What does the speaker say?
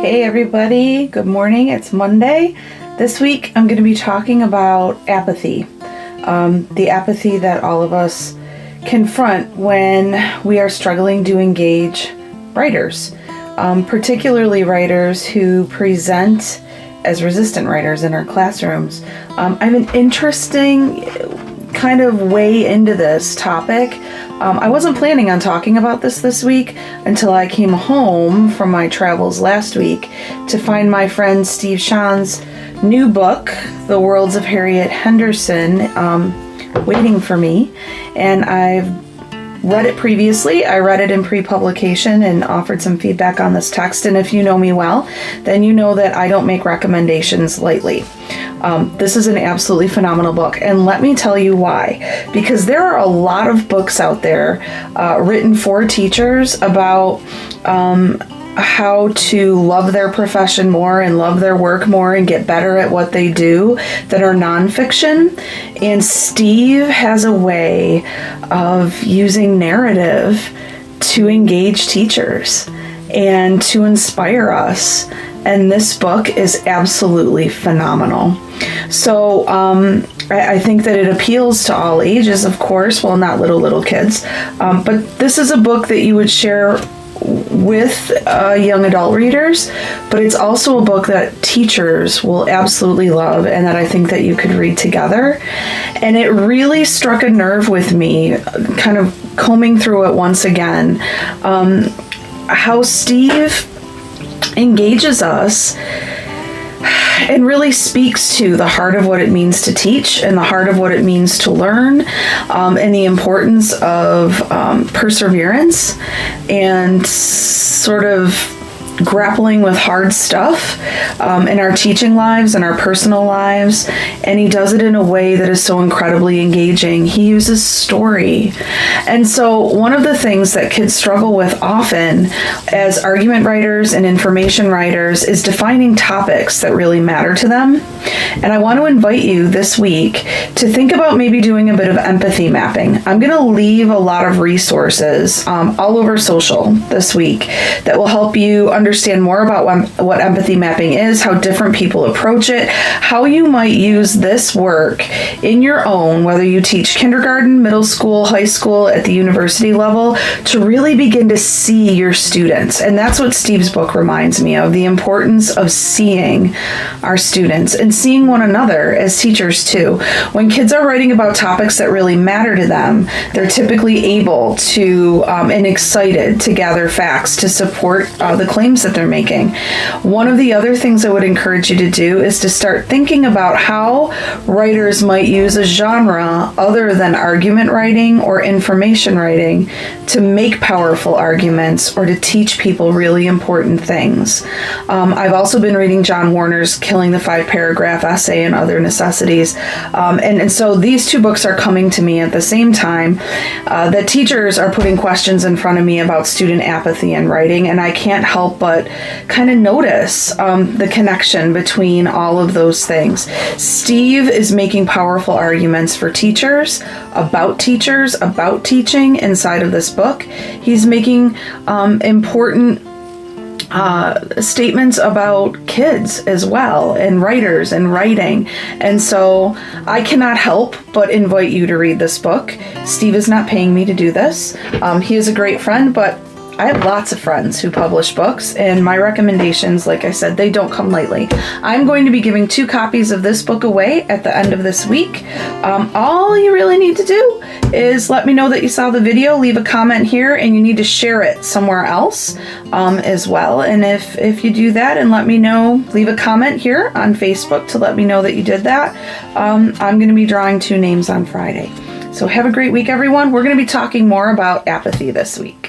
Hey everybody, good morning. It's Monday. This week I'm going to be talking about apathy. The apathy that all of us confront when we are struggling to engage writers, particularly writers who present as resistant writers in our classrooms. I have an interesting kind of way into this topic. I wasn't planning on talking about this week until I came home from my travels last week to find my friend Steve Shawn's new book, The Worlds of Harriet Henderson, waiting for me. And I've read it previously. I read it in pre-publication and offered some feedback on this text. And if you know me well, then you know that I don't make recommendations lightly. This is an absolutely phenomenal book, and let me tell you why. Because there are a lot of books out there written for teachers about how to love their profession more and love their work more and get better at what they do that are nonfiction. And Steve has a way of using narrative to engage teachers and to inspire us. And this book is absolutely phenomenal. So I think that it appeals to all ages, of course. Well, not little kids. But this is a book that you would share with young adult readers, but it's also a book that teachers will absolutely love and that I think that you could read together. And it really struck a nerve with me, kind of combing through it once again, how Steve engages us and really speaks to the heart of what it means to teach and the heart of what it means to learn, and the importance of perseverance and sort of grappling with hard stuff in our teaching lives and our personal lives. And he does it in a way that is so incredibly engaging. He uses story. And so one of the things that kids struggle with often as argument writers and information writers is defining topics that really matter to them. And I want to invite you this week to think about maybe doing a bit of empathy mapping. I'm going to leave a lot of resources all over social this week that will help you understand more about what empathy mapping is, how different people approach it, how you might use this work in your own, whether you teach kindergarten, middle school, high school, at the university level, to really begin to see your students. And that's what Steve's book reminds me of, the importance of seeing our students and seeing one another as teachers too. When kids are writing about topics that really matter to them, they're typically able to and excited to gather facts to support the claims that they're making. One of the other things I would encourage you to do is to start thinking about how writers might use a genre other than argument writing or information writing to make powerful arguments or to teach people really important things. I've also been reading John Warner's Killing the Five-Paragraph Essay and Other Necessities. And so these two books are coming to me at the same time that teachers are putting questions in front of me about student apathy in writing, and I can't help but kind of notice the connection between all of those things. Steve is making powerful arguments for teachers, about teaching inside of this book. He's making important statements about kids as well, and writers and writing. And so I cannot help but invite you to read this book. Steve is not paying me to do this. He is a great friend, but I have lots of friends who publish books, and my recommendations, like I said, they don't come lightly. I'm going to be giving 2 copies of this book away at the end of this week. All you really need to do is let me know that you saw the video, leave a comment here, and you need to share it somewhere else as well. And if you do that and let me know, leave a comment here on Facebook to let me know that you did that. I'm going to be drawing 2 names on Friday. So have a great week, everyone. We're going to be talking more about apathy this week.